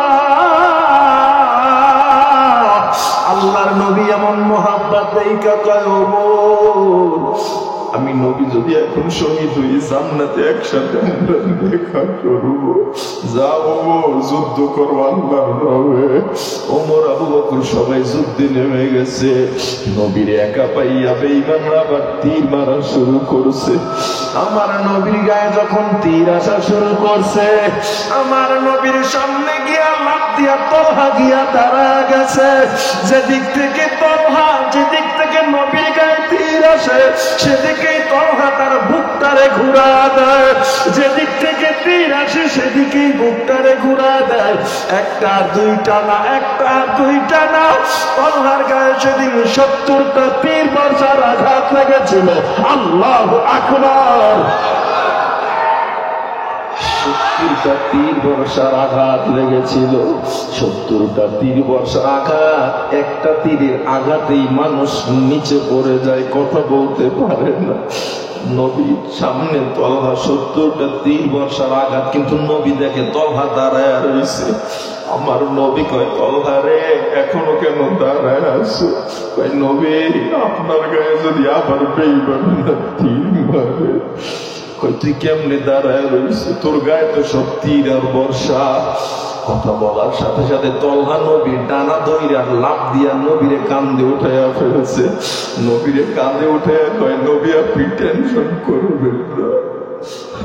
আল্লাহর নবী এমন মোহাব্বত দেইকা কয়, ওমর আমি নবী যদি এখন শহীদ হই জান্নাতে একসাথে আমরা দেখা করব। যাও যুদ্ধ করো আল্লাহর নামে। ওমর আবু বকর সবাই যুদ্ধে নেমে গেছে। নবীর একা পাইয়া বেঈমানরা আবার তীর মারা শুরু করছে। আমার নবীর গায়ে যখন তীর আসা শুরু করছে, আমার নবীর সামনে গিয়া লাফ দিয়া তলহা গিয়া দাঁড়া গেছে। যেদিক থেকে তলহা, যেদিক থেকে নবীর গায়ে তীর আসে সেদিকেই তলহা তার বুকটারে ঘুরা দেয়। যেদিক থেকে তীর আসে সেদিকেই বুকটারে ঘুরা দেয়। একটা দুইটা না, একটা দুইটা না, তলহার গায়ে সেদিন 70টা তীর বর্ষার আঘাত লেগেছিল। আল্লাহু আকবার। 70টা তীর বর্ষার আঘাত লেগেছিল। 70টা তীর বর্ষার আঘাত, একটা তীরের আঘাতেই মানুষ নিচে পড়ে যায়, কথা বলতে পারে না। নবীর সামনে তলহা 70টা তীর বর্ষার আঘাত, কিন্তু নবী দেখে তলহা দাঁড়ায় রয়েছে। আমার নবী কয়, তলহা রে এখনো কেন দাঁড়ায় আছো? কয়, নবী আপনার গায়ে যদি আবার বেঈমানরা তীর মারে। কয়, তুই কেমনে দাঁড়ায় রয়েছে? তোর গায়ে তো সব তীর আর বর্ষা। কথা বলার সাথে সাথে তলহা নবীর ডানা দইরা লাফ দিয়া নবীরে কান্দে উঠাইয়া ফেলেছে। নবীরে কান্দে উঠাইয়া কয়, নবী আপনি টেনশন করবেন না,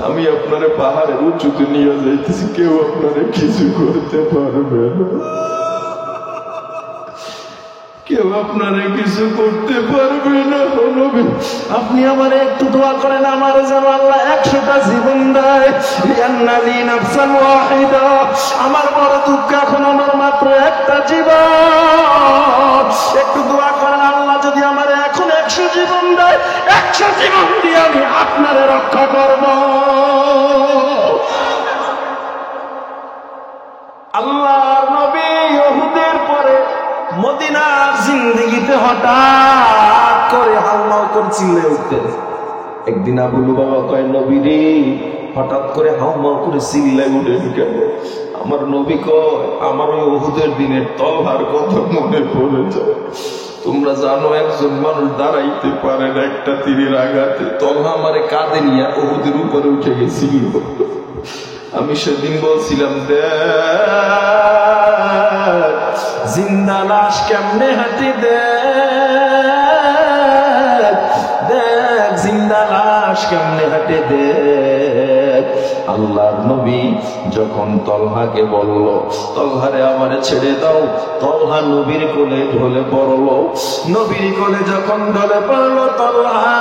আমি আপনারে পাহাড়ের উঁচুতে নিয়ে যাইতেছি, কেউ আপনারে কিছু করতে পারবে না, কেউ আপনারে কিছু করতে পারবে না। নবী আপনি আমার একটু দোয়া করেন, আমার যেন আল্লাহ 100টা জীবন দেয়। ইয়ান্নালি নাফসান ওয়াহিদা, আমার বড় দুঃখ এখন আমার মাত্র একটা জীবন। একটু দোয়া করেন, আল্লাহ যদি আমার এখন 100 জীবন দেয়, 100 জীবন দিয়ে আমি আপনারে রক্ষা করব। আল্লাহর নবী উহুদের পরে মদিনার জিন্দেগিতে হঠাৎ করে হাউমাউ করে চিল্লে উঠতেন। একদিন আবু লুবাবা কয়, নবী রে হঠাৎ করে হাউমাউ করে চিল্লে উঠেন কেন? আমার নবী কয়, আমার ওই উহুদের দিনের তলহার কথা মনে পড়ে যায়। তোমরা জানো একজন মানুষ দাঁড়াইতে পারে না একটা তীরের আঘাতে। তলহা আমারে কাঁধে নিয়ে উহুদের উপরে উঠে গেছিল। আমি সেদিন বলছিলাম, জিন্দা লাশ কেমনে হাঁটি, দেখ জিন্দা লাশ কেমনে হাঁটে, দেখ। আল্লাহর নবী যখন তলহাকে বলল, তলহারে আমারে ছেড়ে দাও, তলহা নবীর কোলে ঢলে পড়ল। নবীর কোলে যখন ঢলে পড়ল তলহা,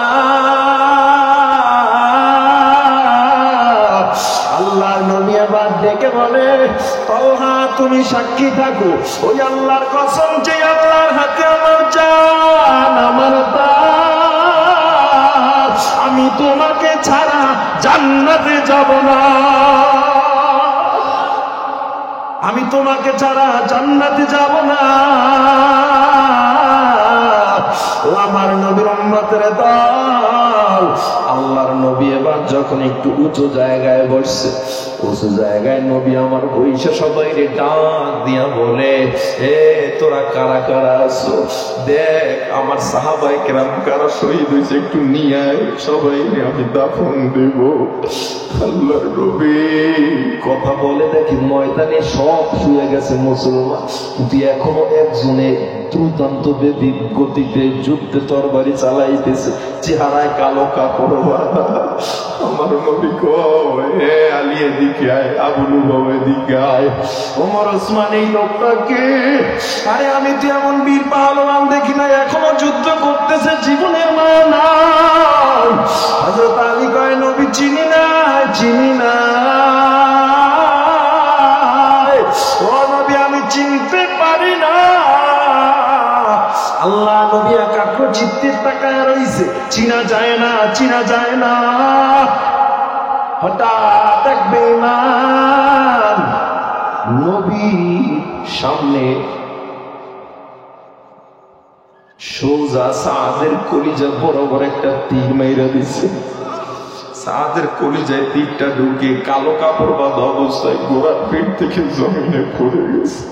আল্লাহর নবী আবার ডেকে বলে, তলহা তুমি সাক্ষী থাকো, ওই আল্লাহর কসম যে আল্লাহর হাতে আমার জান, আমার প্রাণ, আমি তোমাকে ছাড়া জান্নাতে যাব না, আমি তোমাকে ছাড়া জান্নাতে যাব না। ও আমার নবীর উম্মতের দল, আল্লাহর নবী এবার যখন একটু উঁচু জায়গায় বসছে, উঁচু জায়গায় নবী আমার বইসে সবাই রে ডাক দিয়া বলে, এ তোরা কারা কারা আছো, দেখ আমার সাহাবায়ে কেরাম কারা শহীদ হয়েছে, একটু নিয়ে আয়, সবাই আমি দাফন দেব। আল্লাহর নবী কথা বলে দেখি ময়দানে সব শুয়ে গেছে মুসলমান, কিন্তু এখনো একজনে দ্রুতান্ত বেদিক গতিতে যুদ্ধে তরবারি চালাইতেছে, চেহারায় কালো কাপড়। আমার নবী কয়, হে আলী এদিকে আয়, আবু লুবাবা এদিকে আয়। ওমর ওসমান এই লোকটাকে, আরে আমি তো এমন বীর পাহলওয়ান দেখি না, এখনো যুদ্ধ করতেছে, জীবনের মায়া নাই। হযরত আলী কয়, নবী চিনি না, চিনি না। ও নবী আমি চিনতে পারি না। আল্লাহ নবী একাগ্র চিত্তে তাকায় রইছে, চিনা যায় না, চিনা যায় না। হঠাৎ এক বেঈমান নবীর সামনে সোজা সাদের কলিজা বরাবর একটা তীর মাইরা দিছে। সাদের কলিজায় তীরটা ঢুকে কালো কাপড় বাঁধা অবস্থায় গোড়ার পেট থেকে জমিনে পড়ে গেছে।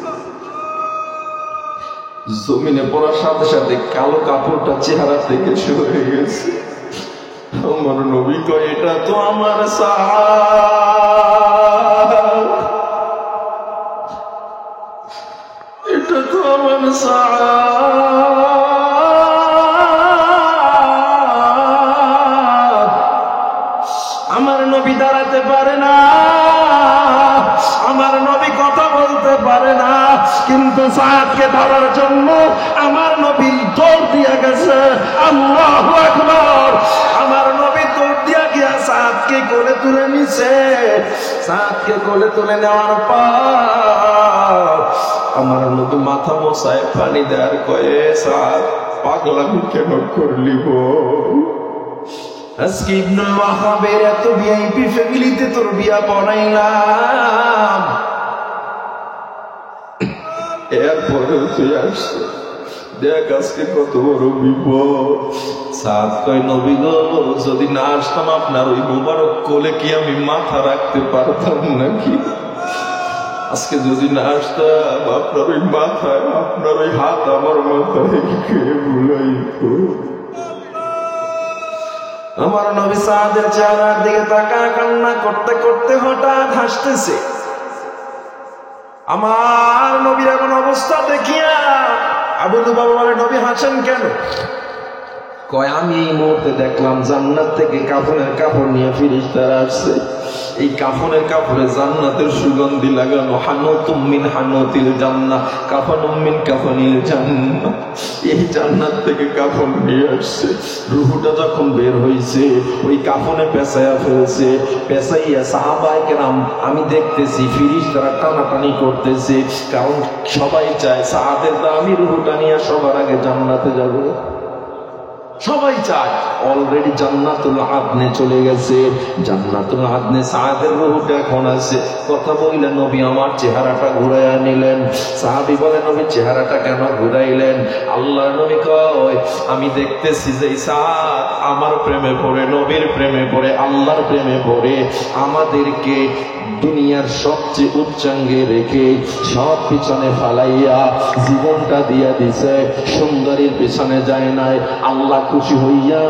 জমিনে পড়ার সাথে সাথে কালো কাপড়টা চেহারা থেকে সরে গেছে। আমার নবী কয় এটা তো আমার সাদ, এটা তো আমার সাদ। আমার নবী দাঁড়াতে পারে না, আমার নবী কথা বলতে পারে না, কিন্তু সাদকে ধরার জন্য আমার নবী দৌড় দিয়ে গেছে। আল্লাহু আকবার। আমার নবী দৌড় দিয়ে গিয়া সাদকে কোলে তুলে নিছে। সাদকে কোলে তুলে নেওয়ার পর আমার নবী মাথা মোছায় পানি দেওয়ার কয়ে, সাদ পাগলামি কেন করলি গো? আজকে ইবনুল ওয়াহাবের এত ভিআইপি ফ্যামিলিতে তোর বিয়া পড়াইলাম, এরপরেও তুই আসছে, দেখ আজকে কত বড় বিপদ। সাদ কয়, নবী গো, যদি না আসতাম আপনার ওই মোবারক কোলে কি আমি মাথা রাখতে পারতাম নাকি? আজকে যদি না আসতাম আপনার ওই মাথায়, আপনার ওই হাত আমার মাথায় কে বুলাইতো? আমার নবী সাদের চেহারার দিকে তাকায় কান্না করতে করতে হঠাৎ হাসতেছে। আমার নবীর এমন অবস্থা দেখিয়া আবু লুবাবা বলে, নবী হাসেন কেন? কয়, আমি এই মুহূর্তে দেখলাম জান্নাত থেকে কাফনের কাপড় নিয়ে ফেরেশতারা আসছে। এই কাফনের কাপড়ে জান্নাতের সুগন্ধি লাগানো, হানুতুম মিন হানুতিল জান্নাহ, কাফানুম মিন কাফানিল জান্নাহ। এই জান্নাত থেকে কাফন নিয়ে আসছে। রূহটা যখন বের হইছে ওই কাফনে পেঁচাইয়া ফেলছে। পেঁচাইয়া সাহাবায়ে কেরাম আমি দেখতেছি ফেরেশতারা টানাটানি করতেছে, কারণ সবাই চায় সাদের দামি রূহটা নিয়ে সবার আগে জান্নাতে যাবে। সবাই চায়। অলরেডি জান্নাতুল আদনে চলে গেছে। জান্নাতুল আদনে সাদের রূহটা এখন আছে। কথা বললে নবী আমার চেহারাটা ঘুরাইয়া নিলেন। সাহাবী বলে, নবী চেহারাটা কেন ঘুরাইলেন? আল্লাহর নবী কয়, আমি দেখতেছি যে সাদ আমার প্রেমে পড়ে, নবীর প্রেমে পড়ে, আল্লাহর প্রেমে পড়ে আমাদেরকে দুনিয়ার সবচেয়ে উচ্চাঙ্গে রেখে সব পিছনে ফালাইয়া জীবনটা দিয়া দিছে। সুন্দরীর পিছনে যায় নাই। আল্লাহ খুশি হইয়া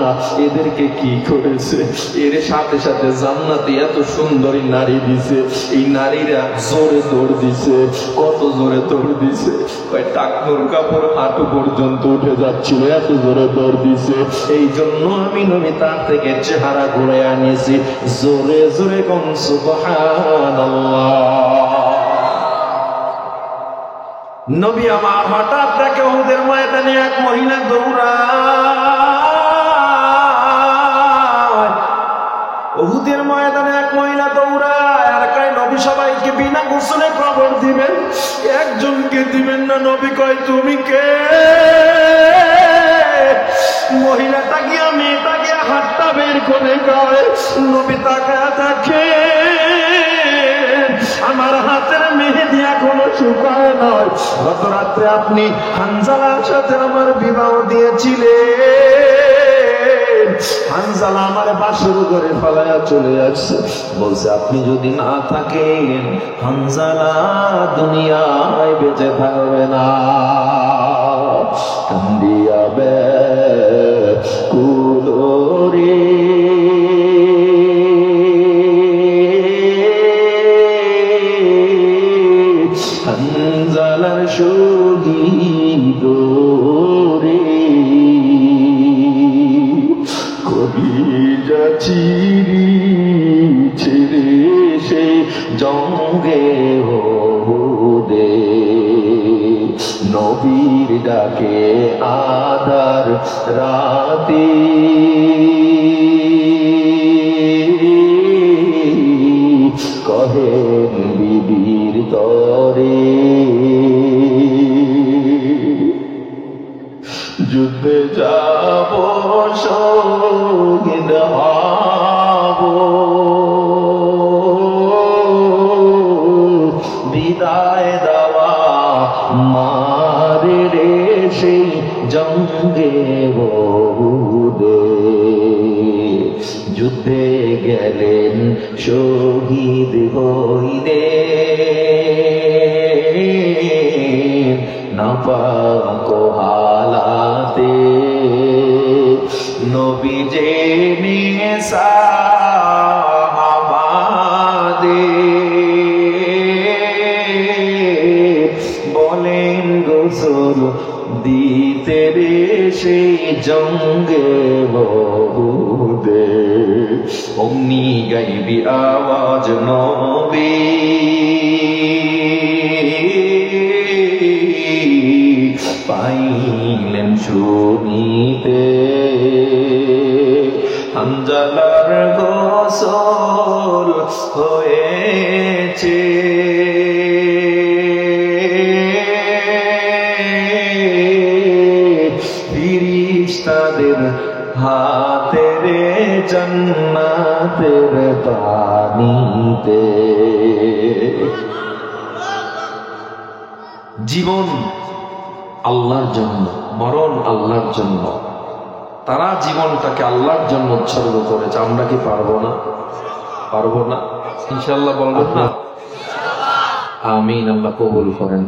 এদেরকে কি করেছে? এর সাথে সাথে জান্নাতে এত সুন্দরী নারী দিছে। এই নারীরা জোরে দৌড় দিছে। কত জোরে দৌড় দিছে? ওই টাকনুর কাপড় হাঁটু পর্যন্ত উঠে যাচ্ছিল, এত জোরে দৌড় দিছে। এই জন্য আমি নবী তার থেকে চেহারা ঘুরে আনিয়েছি। জোরে জোরে কোন সুবহানাল্লাহ। নবী আমার হঠাৎ দেখে উহুদের ময়দানে এক মহিলা দৌড়ায়। উহুদের ময়দানে এক মহিলা দৌড়ায় আর কয়, নবী সবাইকে বিনা গোসলে কবর দিবেন, একজনকে দিবেন না। নবী কয়, তুমি কে? মহিলাটা গিয়া মেয়েটা গিয়া হাতটা বের করে কয়, নবী তাকায় দেখে আমার হাতের মেহেদি এখনো শুকায় নয়। গত রাত্রে আপনি হানজালার সাথে আমার বিবাহ দিয়েছিলেন। হানজালা আমার বাসর করে ফেলায়া চলে আসছে। বলছে, আপনি যদি না থাকেন হানজালা দুনিয়ায় বেঁচে থাকবে না। কান্দিয়া বে কুলোরে হানজালার শহীদ রে, কলিজা চিরি ছেড়ে সে জঙ্গে ওহুদে নবীর ডাকে আধার রাতে কহেন বিবির তরে, যুদ্ধে যাব শহীদ হব, বিদায় দেওয়া মারে রে সেই জঙ্গে ওহুদে। যুদ্ধে গেলেন শহীদ হইলে নাপাক হালাতে, নবী জেনে গোসল দিতে রে সেই জঙ্গে বহুদে অমনি গাইবি আওয়াজ নবী পাইলেন শুনিতে হানজালার গোসল হয়েছে ফিরিস্তাদের হাতের জান্নাতের পানিতে। জীবন আল্লাহর জন্য, মরণ আল্লাহর জন্য। তারা জীবনটাকে আল্লাহর জন্য উৎসর্গ করেছে, আমরা কি পারবো না? পারবো না ইনশাআল্লাহ, বলবেন না? আমিন। আল্লাহ কবুল করেন।